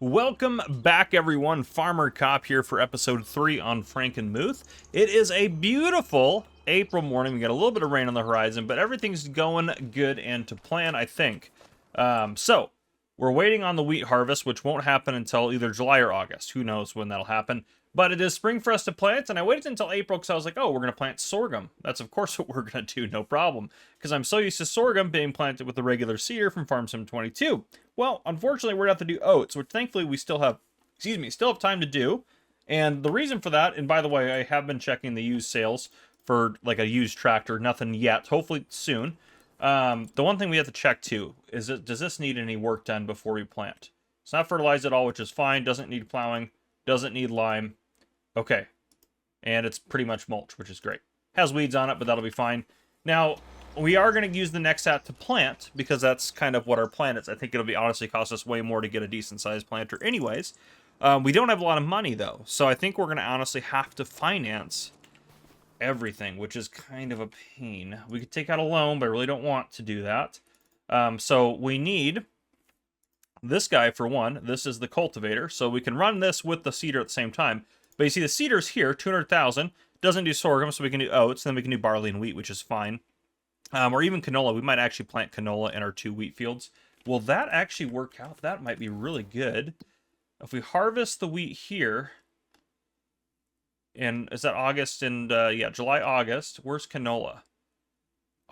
Welcome back, everyone. Farmer Cop here for episode 3 on Frankenmuth. It is a beautiful April morning. We got a little bit of rain on the horizon, but everything's going good and to plan, I think. So, we're waiting on the wheat harvest, which won't happen until either July or August. Who knows when that'll happen. But it is spring for us to plant, and I waited until April because I was like, oh, we're going to plant sorghum. That's, of course, what we're going to do, no problem. Because I'm so used to sorghum being planted with the regular seeder from Farm Sim 22. Well, unfortunately, we're going to have to do oats, which thankfully we still have, still have time to do. And the reason for that, and by the way, I have been checking the used sales for like a used tractor, nothing yet, hopefully soon. The one thing we have to check too is, does this need any work done before we plant? It's not fertilized at all, which is fine, doesn't need plowing, doesn't need lime. Okay, and it's pretty much mulch, which is great. Has weeds on it, but that'll be fine. Now, we are going to use the next hat to plant, because that's kind of what our plan is. I think it'll be honestly cost us way more to get a decent-sized planter anyways. We don't have a lot of money, though, so I think we're going to honestly have to finance everything, which is kind of a pain. We could take out a loan, but I really don't want to do that. So we need this guy, for one. This is the cultivator, so we can run this with the seeder at the same time. But you see, the seeder's here, 200,000. Doesn't do sorghum, so we can do oats. Then we can do barley and wheat, which is fine. Or even canola. We might actually plant canola in our 2 wheat fields. Will that actually work out? That might be really good. If we harvest the wheat here, and is that August and, yeah, July, August. Where's canola?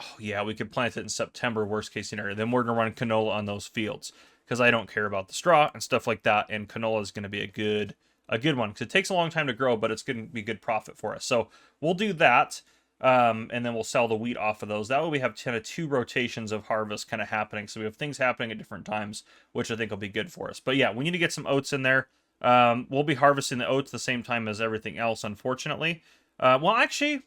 Oh, yeah, we could plant it in September, worst case scenario. Then we're going to run canola on those fields, because I don't care about the straw and stuff like that, and canola is going to be a good one, because it takes a long time to grow, but it's going to be good profit for us. So we'll do that, and then we'll sell the wheat off of those. That way we have kind of 2 rotations of harvest kind of happening, so we have things happening at different times, which I think will be good for us. But yeah, we need to get some oats in there. We'll be harvesting the oats the same time as everything else, unfortunately. Well, actually,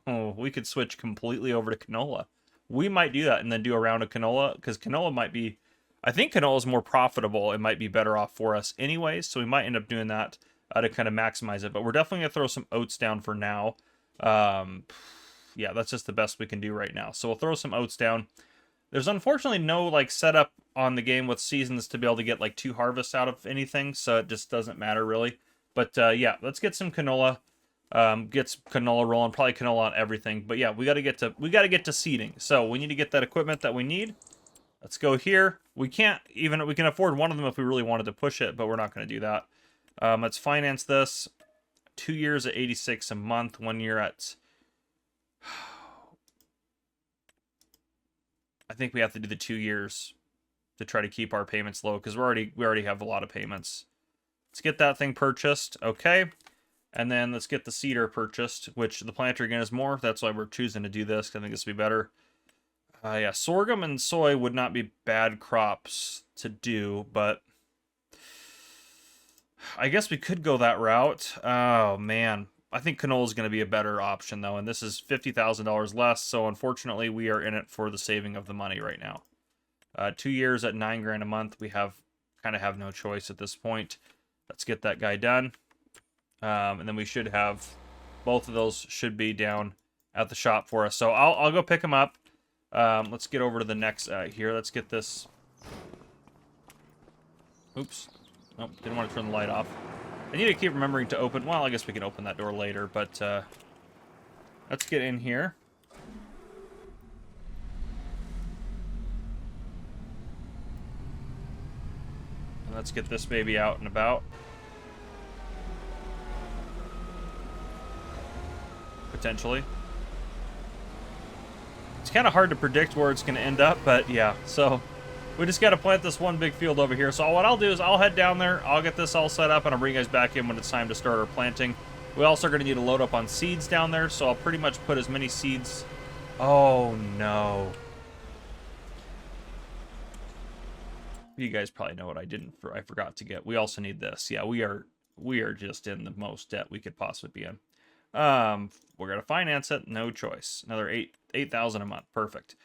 we could switch completely over to canola. We might do that and then do a round of canola, because canola might be... I think canola is more profitable. It might be better off for us anyways, so we might end up doing that to kind of maximize it. But we're definitely going to throw some oats down for now. Yeah, that's just the best we can do right now. So we'll throw some oats down. There's unfortunately no like setup on the game with seasons to be able to get like 2 harvests out of anything, so it just doesn't matter really. But yeah, let's get some canola. Get some canola rolling, probably canola on everything. But yeah, we got to get to seeding. So we need to get that equipment that we need. Let's go here. We can afford one of them if we really wanted to push it, but we're not going to do that. Let's finance this. 2 years at 86 a month, 1 year at... I think we have to do the 2 years to try to keep our payments low, because we already have a lot of payments. Let's get that thing purchased. Okay. And then let's get the seeder purchased, which the planter again is more. That's why we're choosing to do this, 'cause I think this would be better. Yeah, sorghum and soy would not be bad crops to do, but I guess we could go that route. Oh, man. I think canola is going to be a better option, though, and this is $50,000 less, so unfortunately we are in it for the saving of the money right now. 2 years at $9 grand a month, we kind of have no choice at this point. Let's get that guy done, and then we should have both of those should be down at the shop for us. So I'll go pick them up. Let's get over to the next here. Let's get this. Oops. Nope, didn't want to turn the light off. I need to keep remembering to open. Well, I guess we can open that door later, but let's get in here. And let's get this baby out and about. Potentially. It's kind of hard to predict where it's going to end up, but yeah, so we just got to plant this one big field over here. So what I'll do is I'll head down there, I'll get this all set up, and I'll bring you guys back in when it's time to start our planting. We also are going to need to load up on seeds down there, so I'll pretty much put as many seeds... Oh, no. You guys probably know what I forgot to get. We also need this. Yeah, we are just in the most debt we could possibly be in. We're gonna finance it, no choice. Another $8,000 a month, perfect.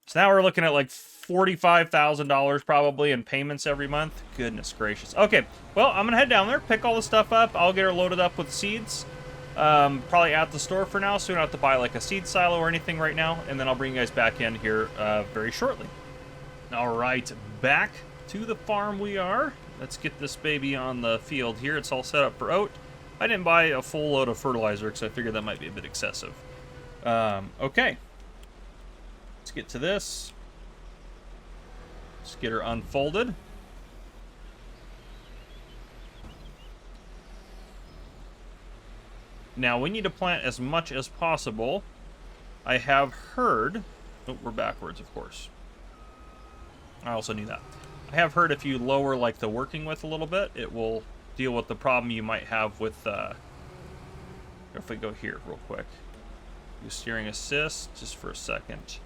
So now we're looking at like $45,000 probably in payments every month. Goodness gracious. Okay, well, I'm gonna head down there, pick all the stuff up. I'll get her loaded up with seeds. Probably at the store for now, so we don't have to buy like a seed silo or anything right now. And then I'll bring you guys back in here very shortly. All right, back to the farm we are. let's get this baby on the field here. It's all set up for oat. I didn't buy a full load of fertilizer because I figured that might be a bit excessive. Okay. Let's get to this. Let's get her unfolded. Now, we need to plant as much as possible. I have heard... Oh, we're backwards, of course. I also knew that. I have heard if you lower, like, the working width a little bit, it will deal with the problem you might have with... if we go here real quick. Do steering assist, just for a second.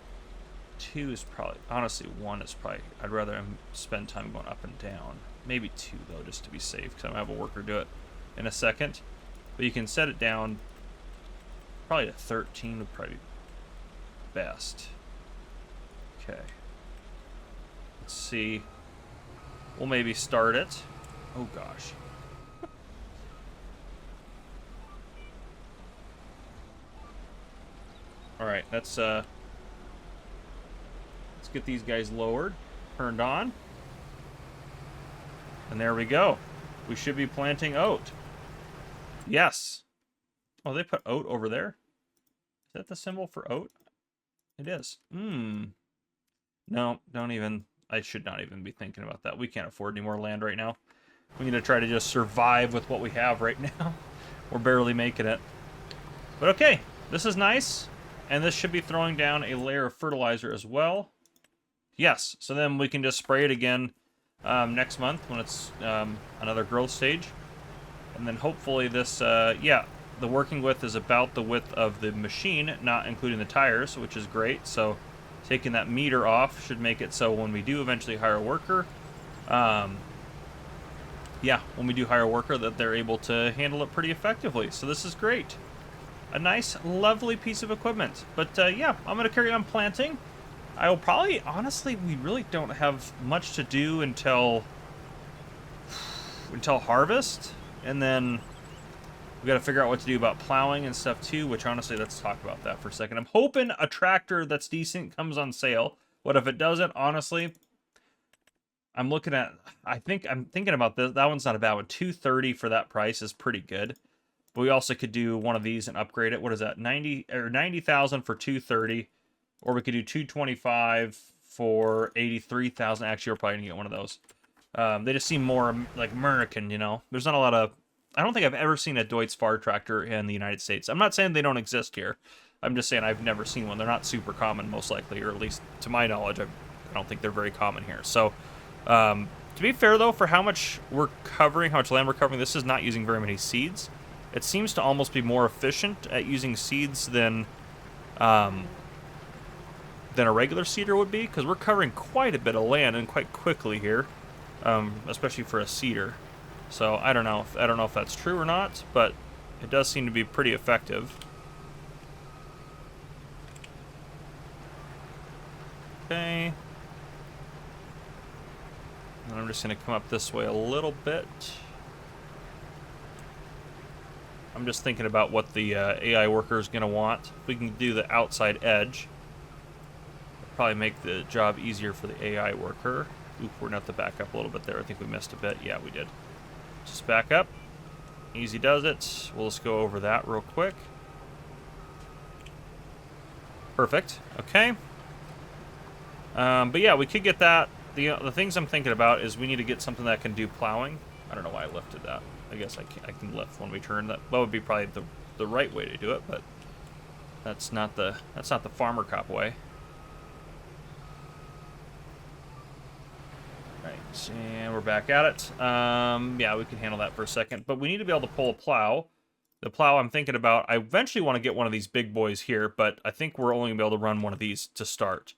2 is probably... Honestly, 1 is probably... I'd rather spend time going up and down. Maybe 2, though, just to be safe, because I'm going to have a worker do it in a second. But you can set it down, probably to 13 would probably be best. Okay. Let's see. We'll maybe start it. Oh gosh. Alright, let's get these guys lowered, turned on. And there we go. We should be planting oat. Yes. Oh, they put oat over there? Is that the symbol for oat? It is. No, don't even... I should not even be thinking about that. We can't afford any more land right now. We need to try to just survive with what we have right now. We're barely making it. But okay, this is nice. And this should be throwing down a layer of fertilizer as well. Yes, so then we can just spray it again next month when it's another growth stage. And then hopefully this, yeah, the working width is about the width of the machine, not including the tires, which is great. So taking that meter off should make it so when we do eventually hire a worker, yeah, when we do hire a worker, that they're able to handle it pretty effectively. So this is great. A nice, lovely piece of equipment. But yeah, I'm going to carry on planting. I will probably, honestly, we really don't have much to do until harvest. And then we got to figure out what to do about plowing and stuff too, which honestly, let's talk about that for a second. I'm hoping a tractor that's decent comes on sale. What if it doesn't? Honestly, I'm looking at, I'm thinking about this. That one's not a bad one. $230 for that price is pretty good. But we also could do one of these and upgrade it. What is that? 90,000 for $230, or we could do 225 for 83,000. Actually, we're probably gonna get one of those. They just seem more like American, you know. There's not a lot of... I don't think I've ever seen a Deutz Fahr tractor in the United States. I'm not saying they don't exist here. I'm just saying I've never seen one. They're not super common, most likely, or at least to my knowledge, I don't think they're very common here. So, to be fair, though, for how much we're covering, how much land we're covering, this is not using very many seeds. It seems to almost be more efficient at using seeds than a regular seeder would be, because we're covering quite a bit of land and quite quickly here. Especially for a seeder. So I don't know if that's true or not, but it does seem to be pretty effective. Okay. And I'm just going to come up this way a little bit. I'm just thinking about what the AI worker is going to want. If we can do the outside edge, it'll probably make the job easier for the AI worker. Oop, we're going to have to back up a little bit there. I think we missed a bit. Yeah, we did. Just back up. Easy does it. We'll just go over that real quick. Perfect. Okay. But yeah, we could get that. The things I'm thinking about is we need to get something that can do plowing. I don't know why I lifted that. I guess I can lift when we turn. That would be probably the right way to do it, but that's not the farmer cop way. Right, and we're back at it. Yeah, we can handle that for a second, but we need to be able to pull a plow. The plow I'm thinking about, I eventually want to get one of these big boys here, but I think we're only going to be able to run one of these to start.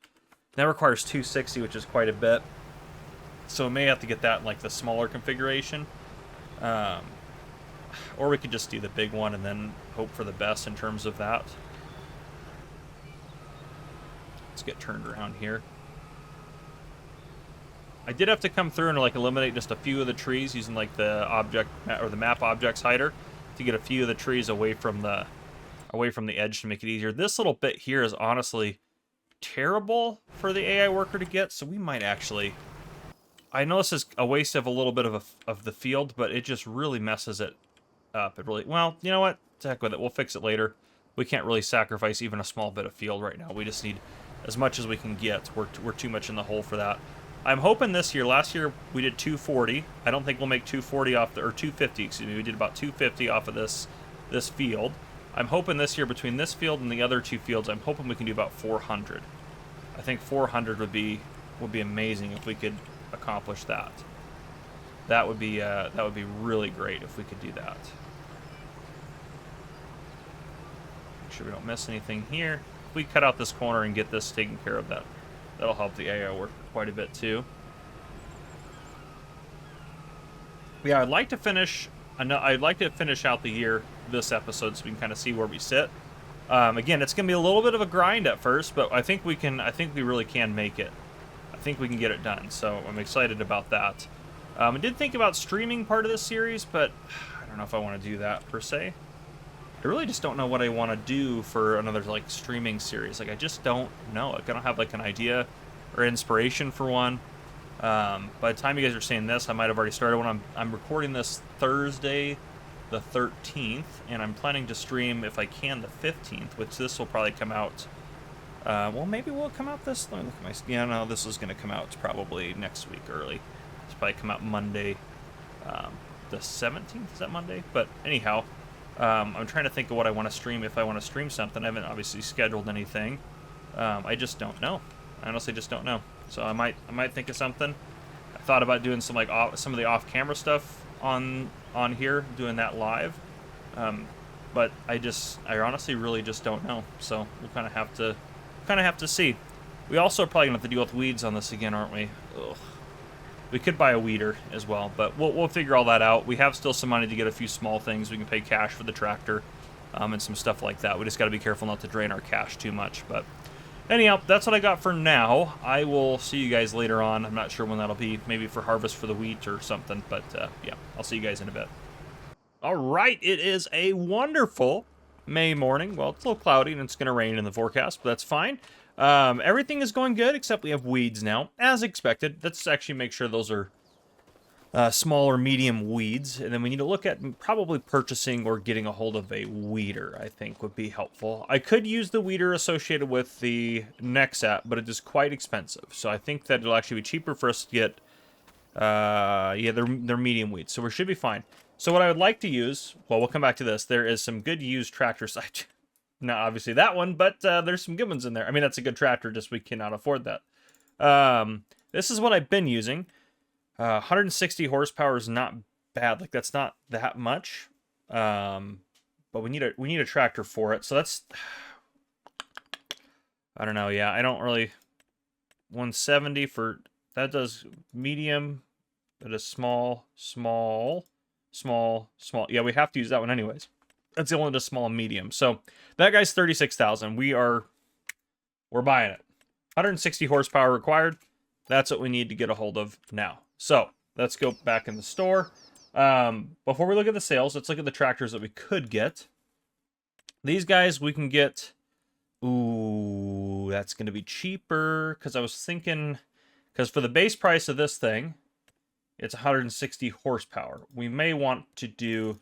That requires 260, which is quite a bit. So we may have to get that in like the smaller configuration. Or we could just do the big one and then hope for the best in terms of that. Let's get turned around here. I did have to come through and like eliminate just a few of the trees using like the object or the map objects hider to get a few of the trees away from the edge to make it easier. This little bit here is honestly terrible for the AI worker to get, so we might actually I know this is a waste of a little bit of the field, but it just really messes it up. It really, well, you know what? To heck with it. We'll fix it later. We can't really sacrifice even a small bit of field right now. We just need as much as we can get. We're too much in the hole for that. I'm hoping this year, last year we did 240. I don't think we'll make 240 off the, or 250, excuse me. We did about 250 off of this field. I'm hoping this year between this field and the other two fields, I'm hoping we can do about 400. I think 400 would be amazing if we could accomplish that. That would be really great if we could do that. Make sure we don't miss anything here. If we cut out this corner and get this taken care of, that'll help the AI work quite a bit too. Yeah, I'd like to finish out the year this episode so we can kind of see where we sit. Again, it's gonna be a little bit of a grind at first, but I think we really can make it. I think we can get it done, so I'm excited about that. I did think about streaming part of this series, but I don't know if I want to do that per se. I really just don't know what I want to do for another like streaming series. Like I just don't know. Like, I don't have like an idea or inspiration for one. By the time you guys are seeing this, I might have already started one. I'm recording this Thursday, the 13th, and I'm planning to stream if I can the 15th, which this will probably come out. Well, maybe will it come out this? Let me look at my. Yeah, no, this is going to come out probably next week early. It's probably come out Monday, the 17th. Is that Monday? But anyhow. I'm trying to think of what I want to stream if I want to stream something. I haven't obviously scheduled anything. I just don't know. I honestly just don't know. So I might think of something. I thought about doing some like some of the off-camera stuff on here, doing that live. But I honestly really just don't know. So we'll kind of have to see. We also are probably gonna have to deal with weeds on this again, aren't we? Ugh. We could buy a weeder as well, but we'll figure all that out. We have still some money to get a few small things. We can pay cash for the tractor and some stuff like that. We just got to be careful not to drain our cash too much. But anyhow, that's what I got for now. I will see you guys later on. I'm not sure when that'll be. Maybe for harvest for the wheat or something. But yeah, I'll see you guys in a bit. All right, it is a wonderful May morning. Well, it's a little cloudy and it's going to rain in the forecast, but that's fine. Everything is going good, except we have weeds now, as expected. Let's actually make sure those are small or medium weeds, and then we need to look at probably purchasing or getting a hold of a weeder, I think would be helpful. I could use the weeder associated with the next app, but it is quite expensive, so I think that it'll actually be cheaper for us to get, yeah, they're medium weeds, so we should be fine. So what I would like to use, well, we'll come back to this. There is some good used tractors. Not obviously that one, but there's some good ones in there. I mean, that's a good tractor, just we cannot afford that. This is what I've been using. 160 horsepower is not bad. Like, that's not that much. But we need a tractor for it. So that's, I don't know. Yeah, I don't really. 170 for that does medium. That is small. Yeah, we have to use that one anyways. That's the only the small and medium. So that guy's 36,000. We're buying it. 160 horsepower required. That's what we need to get a hold of now. So let's go back in the store. Before we look at the sales, let's look at the tractors that we could get. These guys we can get. Ooh, that's going to be cheaper because I was thinking, because for the base price of this thing, it's 160 horsepower. We may want to do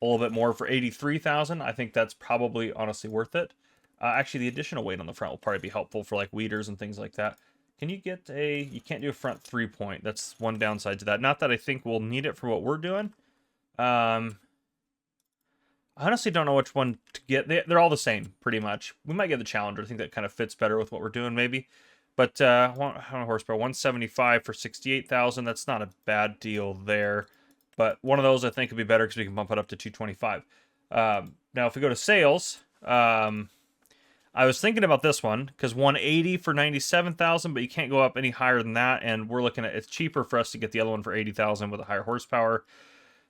a little bit more for 83,000. I think that's probably honestly worth it. Actually, the additional weight on the front will probably be helpful for like weeders and things like that. Can you get you can't do a front 3-point. That's one downside to that. Not that I think we'll need it for what we're doing. I honestly don't know which one to get. They're all the same, pretty much. We might get the Challenger. I think that kind of fits better with what we're doing, maybe. But how many horsepower? 175 for 68,000. That's not a bad deal there. But one of those I think would be better because we can bump it up to 225. Now, if we go to sales, I was thinking about this one because 180 for 97,000, but you can't go up any higher than that. And we're looking at it's cheaper for us to get the other one for 80,000 with a higher horsepower.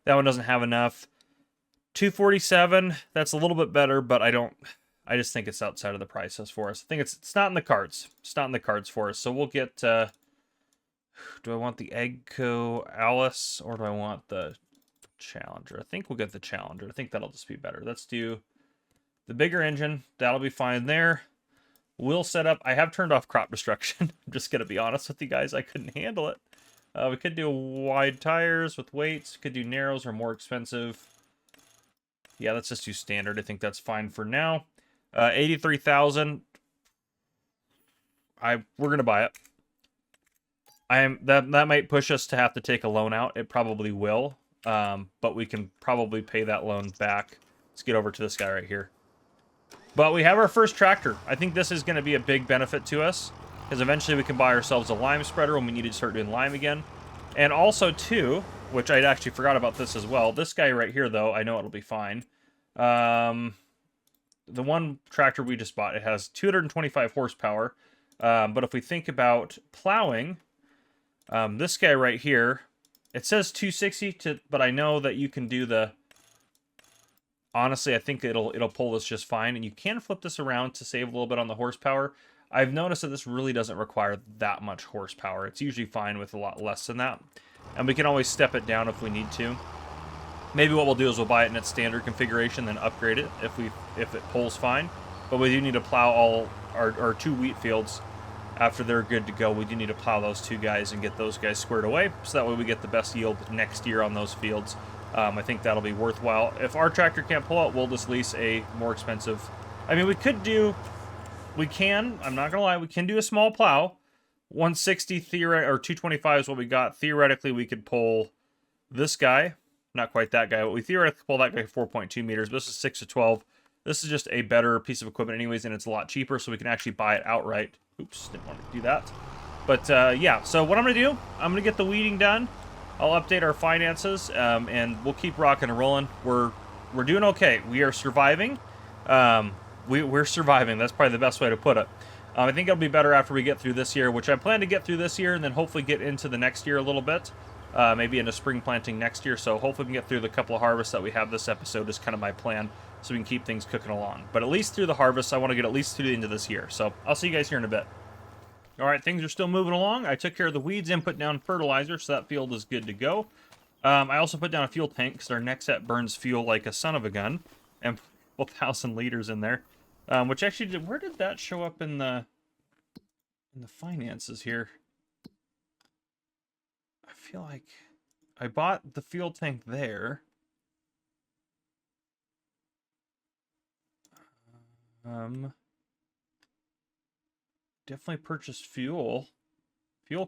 That one doesn't have enough. 247. That's a little bit better, but I just think it's outside of the prices for us. I think it's not in the cards. It's not in the cards for us. So we'll get. Do I want the Eggco Alice or do I want the Challenger? I think we'll get the Challenger. I think that'll just be better. Let's do the bigger engine. That'll be fine there. We'll set up. I have turned off crop destruction. I'm just going to be honest with you guys. I couldn't handle it. We could do wide tires with weights. Could do narrows or more expensive. Yeah, let's just do standard. I think that's fine for now. 83,000. We're gonna buy it. That might push us to have to take a loan out. It probably will. But we can probably pay that loan back. Let's get over to this guy right here. But we have our first tractor. I think this is going to be a big benefit to us, because eventually we can buy ourselves a lime spreader when we need to start doing lime again. And also, too, which I actually forgot about this as well. This guy right here, though, I know it'll be fine. The one tractor we just bought, it has 225 horsepower. But if we think about plowing, this guy right here, it says 260, but I know that you can do the... Honestly, I think it'll pull this just fine, and you can flip this around to save a little bit on the horsepower. I've noticed that this really doesn't require that much horsepower. It's usually fine with a lot less than that, and we can always step it down if we need to. Maybe what we'll do is we'll buy it in its standard configuration, then upgrade it if it pulls fine. But we do need to plow all our 2 wheat fields. After they're good to go, we do need to plow those 2 guys and get those guys squared away, so that way we get the best yield next year on those fields. I think that'll be worthwhile. If our tractor can't pull it, we'll just lease a more expensive... I mean, I'm not gonna lie, we can do a small plow. 160 or 225 is what we got. Theoretically, we could pull this guy. Not quite that guy, but we theoretically pull that guy 4.2 meters. But this is 6 to 12. This is just a better piece of equipment anyways, and it's a lot cheaper, so we can actually buy it outright. Oops, didn't want to do that. But yeah, so what I'm going to do, I'm going to get the weeding done. I'll update our finances, and we'll keep rocking and rolling. We're doing okay. We are surviving. We're surviving. That's probably the best way to put it. I think it'll be better after we get through this year, which I plan to get through this year, and then hopefully get into the next year a little bit. Maybe into spring planting next year. So hopefully we can get through the couple of harvests that we have this episode is kind of my plan, so we can keep things cooking along. But at least through the harvest, I want to get at least through the end of this year. So I'll see you guys here in a bit. All right, things are still moving along. I took care of the weeds and put down fertilizer, so that field is good to go. I also put down a fuel tank, because our next set burns fuel like a son of a gun, and 1,000 liters in there. Which actually, where did that show up in the finances here? I feel like I bought the fuel tank there. Definitely purchased fuel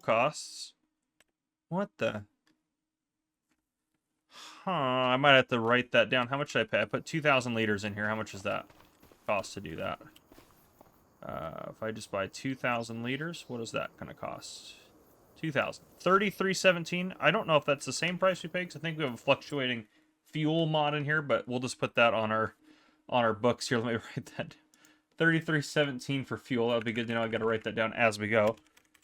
costs. What the? Huh, I might have to write that down. How much did I pay? I put 2,000 liters in here. How much does that cost to do that? If I just buy 2,000 liters, what is that going to cost? 2,000. 33.17. I don't know if that's the same price we pay, because I think we have a fluctuating fuel mod in here, but we'll just put that on our books here. Let me write that down. 33.17 for fuel. That'll be good to know. I got to write that down as we go.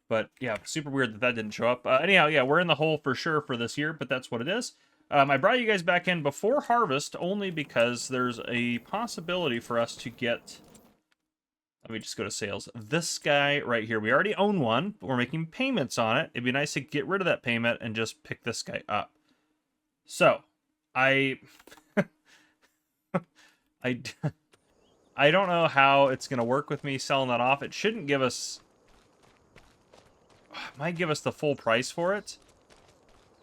But yeah, super weird that didn't show up. Anyhow, yeah, we're in the hole for sure for this year, but that's what it is. I brought you guys back in before harvest only because there's a possibility for us to get... Let me just go to sales. This guy right here, we already own one, but we're making payments on it. It'd be nice to get rid of that payment and just pick this guy up. So, I don't know how it's going to work with me selling that off. It shouldn't give us... It might give us the full price for it.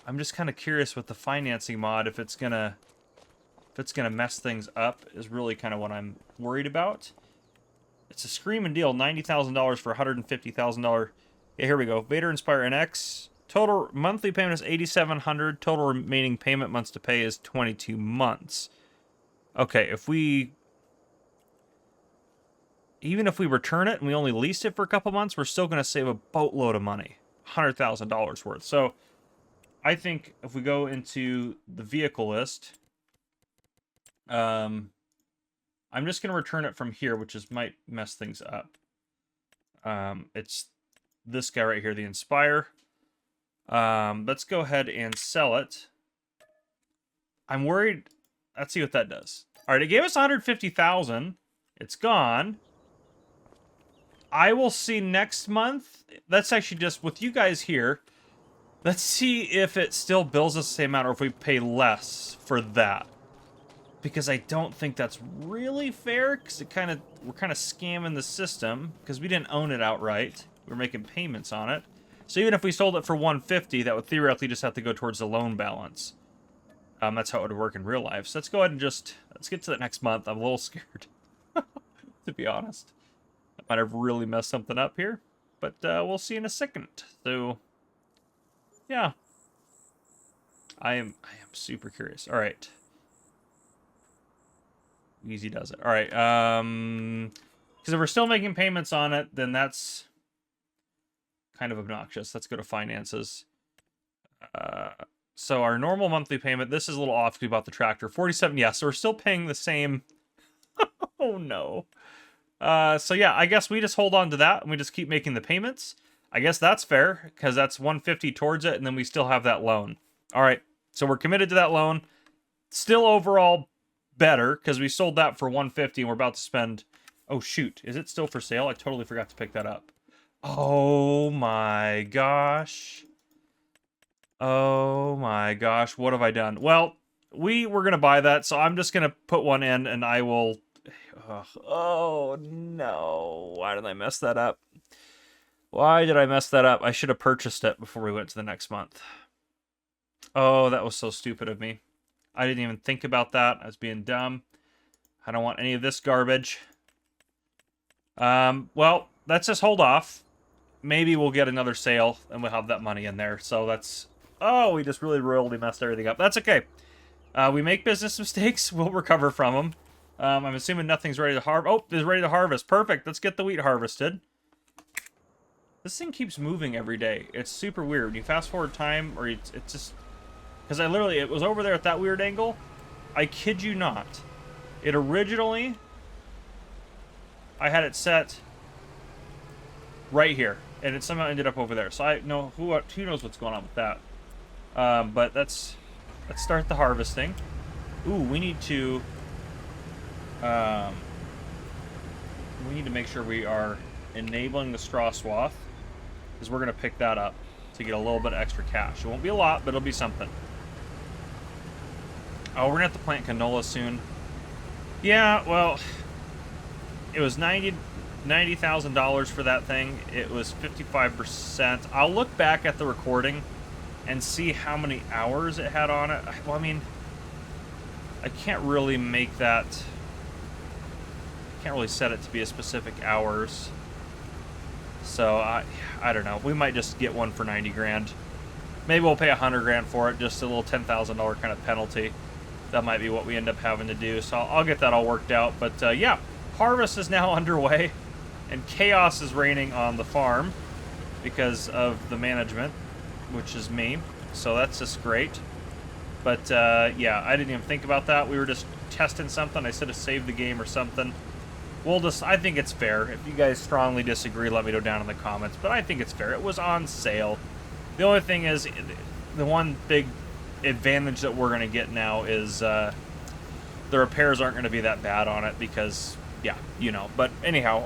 I'm just kind of curious with the financing mod if it's gonna mess things up is really kind of what I'm worried about. It's a screaming deal, $90,000 for $150,000. Yeah, here we go. Vader Inspire NX. Total monthly payment is $8,700. Total remaining payment months to pay is 22 months. Okay, even if we return it and we only leased it for a couple months, we're still going to save a boatload of money, $100,000 worth. So I think if we go into the vehicle list, I'm just going to return it from here, which might mess things up. It's this guy right here, the Inspire. Let's go ahead and sell it. I'm worried. Let's see what that does. All right, it gave us 150,000. It's gone. I will see next month. That's actually just with you guys here. Let's see if it still bills us the same amount or if we pay less for that. Because I don't think that's really fair, because we're kind of scamming the system, because we didn't own it outright. We're making payments on it. So even if we sold it for 150, that would theoretically just have to go towards the loan balance. That's how it would work in real life. So let's go ahead and let's get to the next month. I'm a little scared, to be honest. I might have really messed something up here, but we'll see in a second. So, yeah. I am super curious. All right. Easy does it. All right. Because if we're still making payments on it, then that's kind of obnoxious. Let's go to finances. So our normal monthly payment, this is a little off because we bought the tractor. 47, yeah, so we're still paying the same. Oh, no. So yeah, I guess we just hold on to that and we just keep making the payments. I guess that's fair because that's 150 towards it and then we still have that loan. All right, so we're committed to that loan. Still overall better because we sold that for 150 and we're about to spend... Oh, shoot. Is it still for sale? I totally forgot to pick that up. Oh, my gosh. Oh my gosh, what have I done? Well, we were going to buy that, so I'm just going to put one in and I will... Oh no, why did I mess that up? Why did I mess that up? I should have purchased it before we went to the next month. Oh, that was so stupid of me. I didn't even think about that. I was being dumb. I don't want any of this garbage. Well, let's just hold off. Maybe we'll get another sale and we'll have that money in there. So that's... Oh, we just really messed everything up. That's okay. We make business mistakes. We'll recover from them. I'm assuming nothing's ready to harvest. Oh, it's ready to harvest. Perfect. Let's get the wheat harvested. This thing keeps moving every day. It's super weird. When you fast forward time, or it's just... Because it was over there at that weird angle. I kid you not. It originally... I had it set right here. And it somehow ended up over there. So I know who knows what's going on with that. But let's start the harvesting. Ooh, we need to make sure we are enabling the straw swath, because we're gonna pick that up to get a little bit of extra cash. It won't be a lot, but it'll be something. Oh, we're gonna have to plant canola soon. Yeah, well, it was $90,000 for that thing. It was 55%. I'll look back at the recording and see how many hours it had on it. Well, I mean, I can't really make that... Can't really set it to be a specific hours. So, I don't know. We might just get one for 90 grand. Maybe we'll pay 100 grand for it, just a little $10,000 kind of penalty. That might be what we end up having to do. So I'll get that all worked out. But yeah, harvest is now underway. And chaos is reigning on the farm because of the management, which is me. So that's just great. But yeah, I didn't even think about that. We were just testing something. I should have saved the game or something. I think it's fair. If you guys strongly disagree, let me know down in the comments. But I think it's fair. It was on sale. The only thing is, the one big advantage that we're going to get now is the repairs aren't going to be that bad on it because, yeah, you know. But anyhow,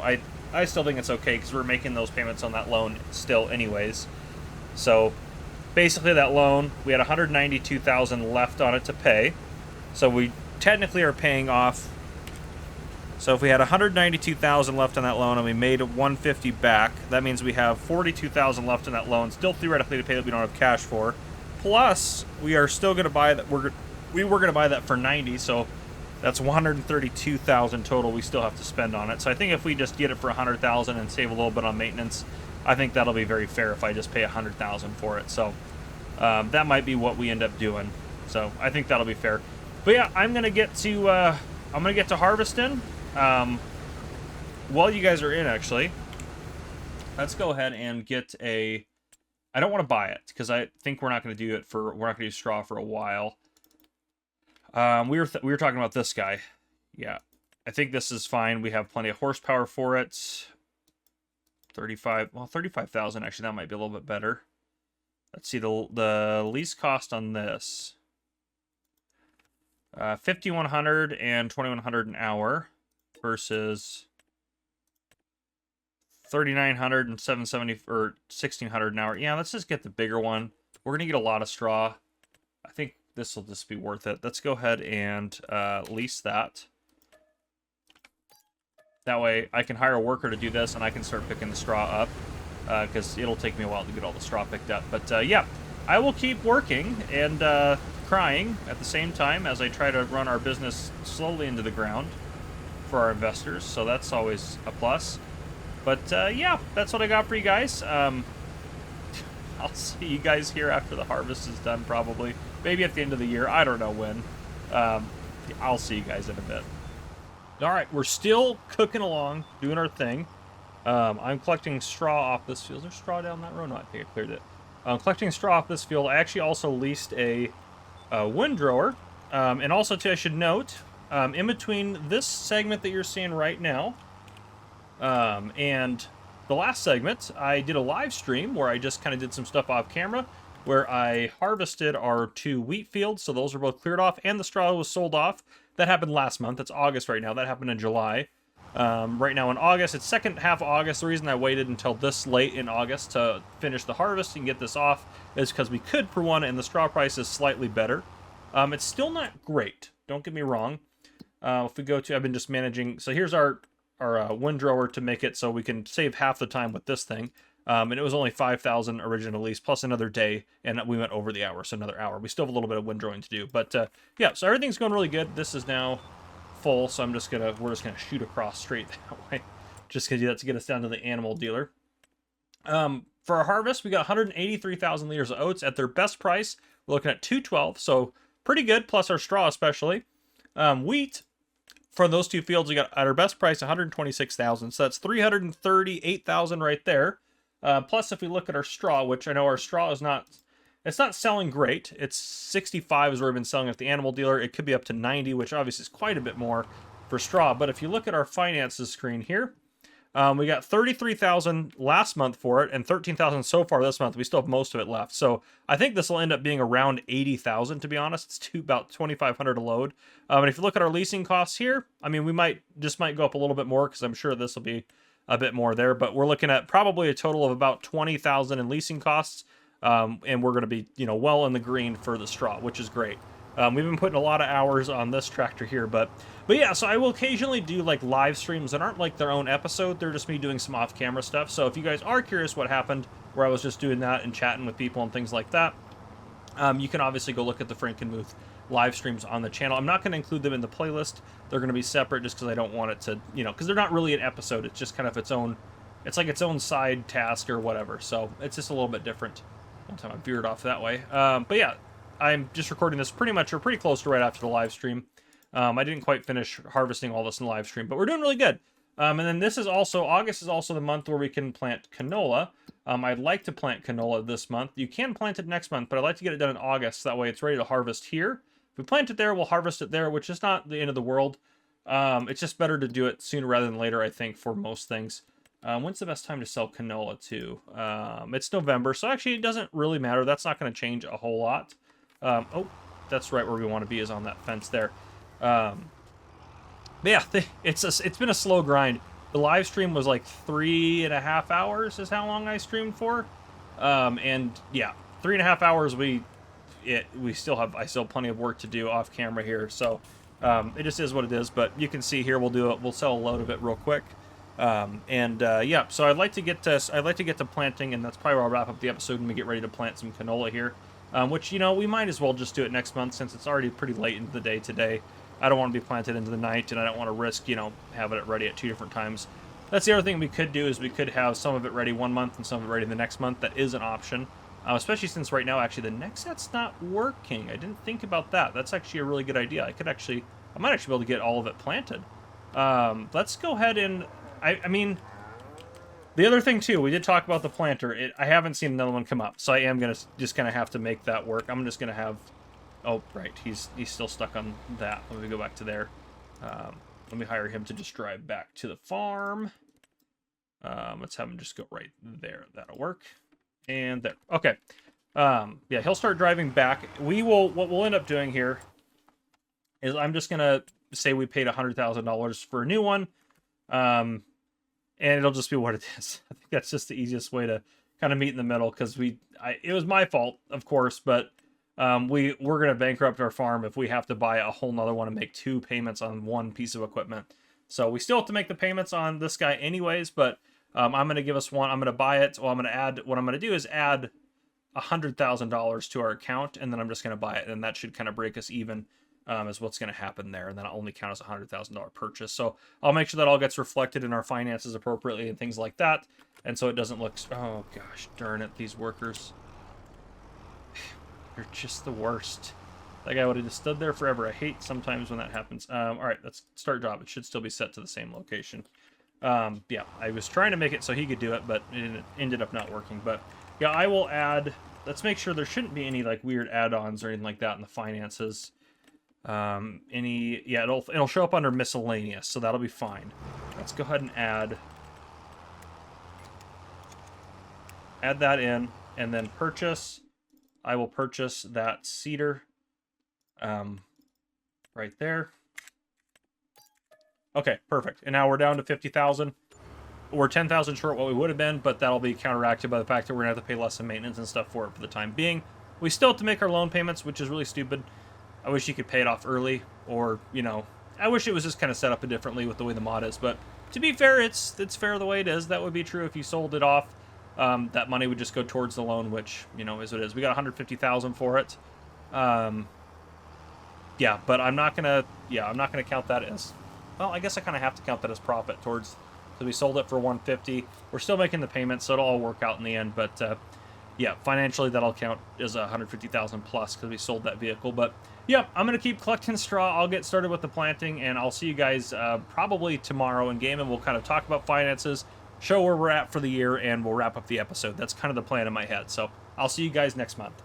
I still think it's okay because we're making those payments on that loan still anyways. So basically that loan, we had $192,000 left on it to pay. So we technically are paying off. So if we had $192,000 left on that loan and we made $150 back, that means we have $42,000 left in that loan, still theoretically to pay that we don't have cash for. Plus, we are still going to buy that. We were going to buy that for $90,000, so that's $132,000 total we still have to spend on it. So I think if we just get it for $100,000 and save a little bit on maintenance, I think that'll be very fair if I just pay $100,000 for it. So that might be what we end up doing. So I think that'll be fair. But yeah, I'm gonna get to harvesting. While you guys are in, actually, let's go ahead and get a... I don't want to buy it because I think we're not going to do it for... We're not going to do straw for a while. We were talking about this guy. Yeah, I think this is fine. We have plenty of horsepower for it. 35,000 actually. That might be a little bit better. Let's see the lease cost on this. 5,100 and 2,100 an hour versus 3,900 and 770 or 1,600 an hour. Yeah, let's just get the bigger one. We're gonna get a lot of straw. I think this will just be worth it. Let's go ahead and lease that. That way I can hire a worker to do this and I can start picking the straw up. because it'll take me a while to get all the straw picked up. But yeah, I will keep working and crying at the same time as I try to run our business slowly into the ground for our investors, so that's always a plus. But yeah, that's what I got for you guys. I'll see you guys here after the harvest is done, probably. Maybe at the end of the year. I don't know when. I'll see you guys in a bit. All right, we're still cooking along, doing our thing. I'm collecting straw off this field. Is there straw down that road? No, I think I cleared it. I'm collecting straw off this field. I actually also leased a windrower. And also, too, I should note, in between this segment that you're seeing right now and the last segment, I did a live stream where I just kind of did some stuff off camera, where I harvested our 2 wheat fields, so those are both cleared off, and the straw was sold off. That happened last month. It's August right now. That happened in July. Right now in August, it's second half of August. The reason I waited until this late in August to finish the harvest and get this off is because we could, for one, and the straw price is slightly better. It's still not great. Don't get me wrong. If we go to, I've been just managing, so here's our windrower to make it so we can save half the time with this thing. And it was only 5,000 original lease plus another day, and we went over the hour, so another hour. We still have a little bit of windrowing to do, but yeah, so everything's going really good. This is now full, so we're just gonna shoot across straight that way. Just gonna do that to get us down to the animal dealer. For our harvest, we got 183,000 liters of oats at their best price. We're looking at 212, so pretty good, plus our straw especially. Wheat, for those 2 fields, we got at our best price 126,000, so that's 338,000 right there. Plus, if we look at our straw, which I know our straw is not, it's not selling great. It's 65 is where we've been selling at the animal dealer. It could be up to 90, which obviously is quite a bit more for straw. But if you look at our finances screen here, we got 33,000 last month for it and 13,000 so far this month. We still have most of it left. So I think this will end up being around 80,000, to be honest. It's about 2,500 a load. And if you look at our leasing costs here, I mean, we might go up a little bit more because I'm sure this will be a bit more there, but we're looking at probably a total of about 20,000 in leasing costs. And we're going to be, well in the green for the straw, which is great. We've been putting a lot of hours on this tractor here, but yeah, so I will occasionally do like live streams that aren't like their own episode. They're just me doing some off-camera stuff. So if you guys are curious what happened, where I was just doing that and chatting with people and things like that, you can obviously go look at the Frankenmuth live streams on the channel. I'm not going to include them in the playlist. They're going to be separate just because I don't want it to, because they're not really an episode. It's just kind of its own, it's like its own side task or whatever. So it's just a little bit different. One time I veered off that way. But yeah, I'm just recording this pretty much or pretty close to right after the live stream. I didn't quite finish harvesting all this in the live stream, but we're doing really good. And then this is also, August is also the month where we can plant canola. I'd like to plant canola this month. You can plant it next month, but I'd like to get it done in August. So that way it's ready to harvest here. If we plant it there, we'll harvest it there, which is not the end of the world. It's just better to do it sooner rather than later, I think, for most things. When's the best time to sell canola to? It's November, so actually it doesn't really matter. That's not going to change a whole lot. Oh, that's right where we want to be, is on that fence there. But yeah, it's been a slow grind. The live stream was like 3.5 hours is how long I streamed for. And yeah, 3.5 hours. I still have plenty of work to do off camera here. So, it just is what it is, but you can see here, we'll sell a load of it real quick. Yeah, so I'd like to get to planting, and that's probably where I'll wrap up the episode when we get ready to plant some canola here. Which, we might as well just do it next month since it's already pretty late into the day today. I don't want to be planted into the night, and I don't want to risk, having it ready at 2 different times. That's the other thing we could do, is we could have some of it ready one month and some of it ready the next month. That is an option, especially since right now, actually, the next set's not working. I didn't think about that. That's actually a really good idea. I might actually be able to get all of it planted. Let's go ahead and, I mean, the other thing, too, we did talk about the planter. I haven't seen another one come up, so I am just going to have to make that work. I'm just going to have... Oh, right, he's still stuck on that. Let me go back to there. Let me hire him to just drive back to the farm. Let's have him just go right there. That'll work. And there. Okay. Yeah, he'll start driving back. What we'll end up doing here is I'm just going to say we paid $100,000 for a new one. And it'll just be what it is. I think that's just the easiest way to kind of meet in the middle, because it was my fault, of course, but we're going to bankrupt our farm if we have to buy a whole nother one and make 2 payments on one piece of equipment. So we still have to make the payments on this guy anyways, but I'm going to give us one. I'm going to buy it. Well, I'm going to add, what I'm going to do is add $100,000 to our account, and then I'm just going to buy it, and that should kind of break us even, is what's going to happen there, and then I'll only count as a $100,000 purchase. So I'll make sure that all gets reflected in our finances appropriately and things like that, and so it doesn't look, oh gosh darn it, these workers, they're just the worst. That guy would have just stood there forever. I hate sometimes when that happens. All right, let's start job. It should still be set to the same location. Yeah, I was trying to make it so he could do it, but it ended up not working. But yeah, I will add, let's make sure there shouldn't be any like weird add-ons or anything like that in the finances. Yeah, it'll show up under miscellaneous, so that'll be fine. Let's go ahead and add that in, and then purchase. I will purchase that cedar right there. Okay, perfect. And now we're down to 50,000. We're 10,000 short what we would have been, but that'll be counteracted by the fact that we're gonna have to pay less in maintenance and stuff for it for the time being. We still have to make our loan payments, which is really stupid. I wish you could pay it off early, or, you know, I wish it was just kind of set up differently with the way the mod is, but to be fair, it's fair the way it is. That would be true if you sold it off. That money would just go towards the loan, which, you know, is what it is. We got 150,000 for it. Yeah, but I'm not gonna count that as, well, I guess I kind of have to count that as profit towards, so we sold it for 150. We're still making the payments, so it'll all work out in the end, but yeah, financially that'll count as 150,000 plus because we sold that vehicle. But yeah, I'm gonna keep collecting straw. I'll get started with the planting, and I'll see you guys probably tomorrow in game, and we'll kind of talk about finances, show where we're at for the year, and we'll wrap up the episode. That's kind of the plan in my head. So I'll see you guys next month.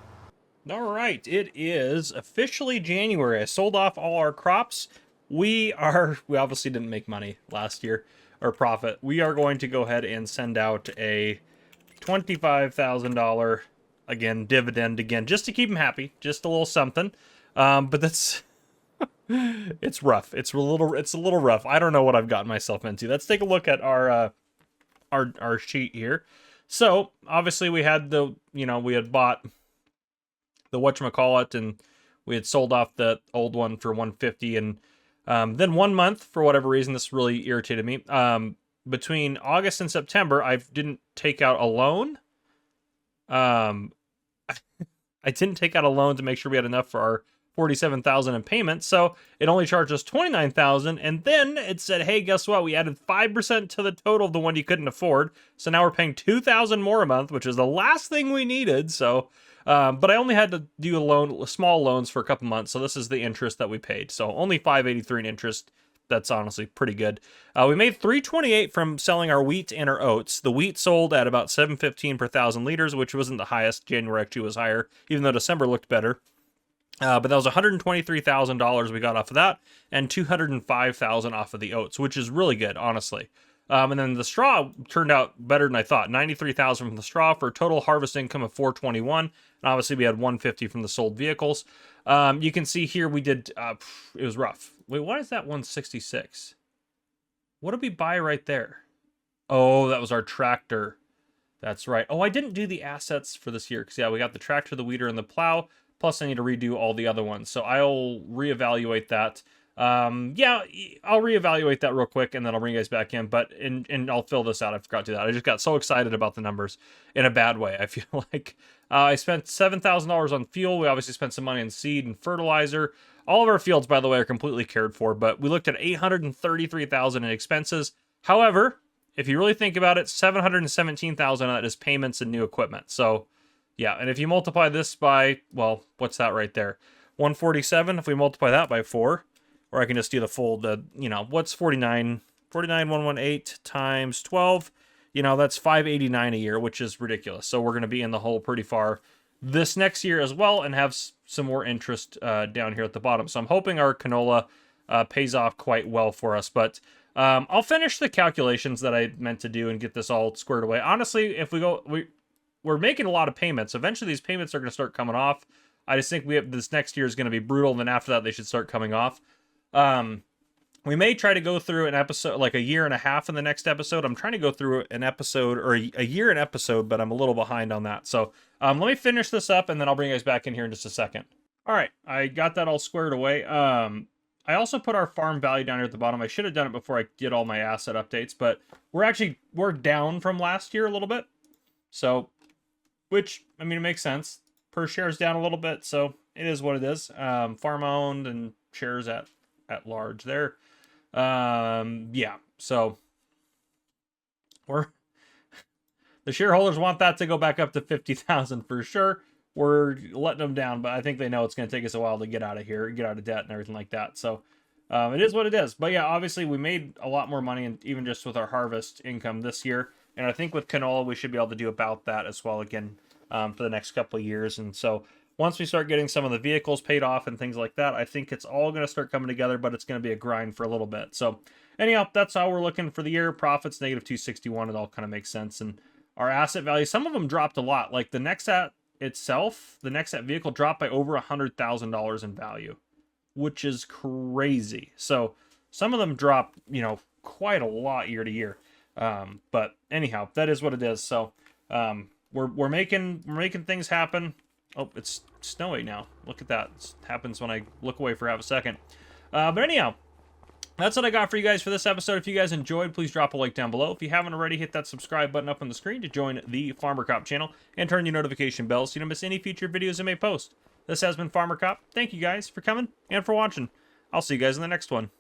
All right, it is officially January. I sold off all our crops. We obviously didn't make money last year, or profit. We are going to go ahead and send out a $25,000 again dividend again, just to keep them happy, just a little something. But that's it's rough. It's a little rough. I don't know what I've gotten myself into. Let's take a look at our sheet here. So obviously we had we had bought the whatchamacallit, and we had sold off the old one for 150, and then 1 month, for whatever reason, this really irritated me. Between August and September, I didn't take out a loan. I didn't take out a loan to make sure we had enough for our 47,000 in payments, so it only charged us 29,000, and then it said, hey, guess what? We added 5% to the total of the one you couldn't afford, so now we're paying 2,000 more a month, which is the last thing we needed. So but I only had to do small loans for a couple months, so this is the interest that we paid. So only $583 in interest. That's honestly pretty good. We made $328 from selling our wheat and our oats. The wheat sold at about $7.15 per 1,000 liters, which wasn't the highest. January actually was higher, even though December looked better. But that was $123,000 we got off of that, and $205,000 off of the oats, which is really good, honestly. And then the straw turned out better than I thought. $93,000 from the straw for a total harvest income of $421. And obviously we had $150 from the sold vehicles. You can see here we did, it was rough. Wait, why is that $166? What did we buy right there? Oh, that was our tractor. That's right. Oh, I didn't do the assets for this year, because yeah, we got the tractor, the weeder, and the plow. Plus I need to redo all the other ones. So I'll reevaluate that. Yeah, I'll reevaluate that real quick, and then I'll bring you guys back in, but and I'll fill this out. I forgot to do that. I just got so excited about the numbers in a bad way. I feel like I spent $7,000 on fuel. We obviously spent some money on seed and fertilizer. All of our fields, by the way, are completely cared for, but we looked at $833,000 in expenses. However, if you really think about it, $717,000 of that is payments and new equipment. So yeah, and if you multiply this by, well, what's that right there? 147. If we multiply that by 4, or I can just do the full, what's 118 times 12? That's $589 a year, which is ridiculous. So we're going to be in the hole pretty far this next year as well, and have some more interest down here at the bottom. So I'm hoping our canola pays off quite well for us. But I'll finish the calculations that I meant to do and get this all squared away. Honestly, if we're making a lot of payments. Eventually these payments are going to start coming off. I just think this next year is going to be brutal, and then after that they should start coming off. We may try to go through an episode, like a year and a half in the next episode. I'm trying to go through an episode, or a year an episode, but I'm a little behind on that. So let me finish this up, and then I'll bring you guys back in here in just a second. All right, I got that all squared away. I also put our farm value down here at the bottom. I should have done it before I did all my asset updates, but we're down from last year a little bit. So, which, I mean, it makes sense. Per share is down a little bit, so it is what it is. Farm owned and shares at large there. Yeah, so we're the shareholders want that to go back up to 50,000 for sure. We're letting them down, but I think they know it's going to take us a while to get out of here, get out of debt and everything like that. So it is what it is. But yeah, obviously we made a lot more money, and even just with our harvest income this year. And I think with canola, we should be able to do about that as well again for the next couple of years. And so once we start getting some of the vehicles paid off and things like that, I think it's all going to start coming together, but it's going to be a grind for a little bit. So anyhow, that's how we're looking for the year. Profits negative 261. It all kind of makes sense. And our asset value, some of them dropped a lot. Like the Nexat itself, the Nexat vehicle dropped by over $100,000 in value, which is crazy. So some of them drop, you know, quite a lot year to year. But anyhow, that is what it is. So we're making things happen. Oh, it's snowy now. Look at that. It happens when I look away for half a second. But anyhow, that's what I got for you guys for this episode. If you guys enjoyed, please drop a like down below. If you haven't already, hit that subscribe button up on the screen to join the Farmer Cop channel and turn your notification bell so you don't miss any future videos I may post. This has been Farmer Cop. Thank you guys for coming and for watching. I'll see you guys in the next one.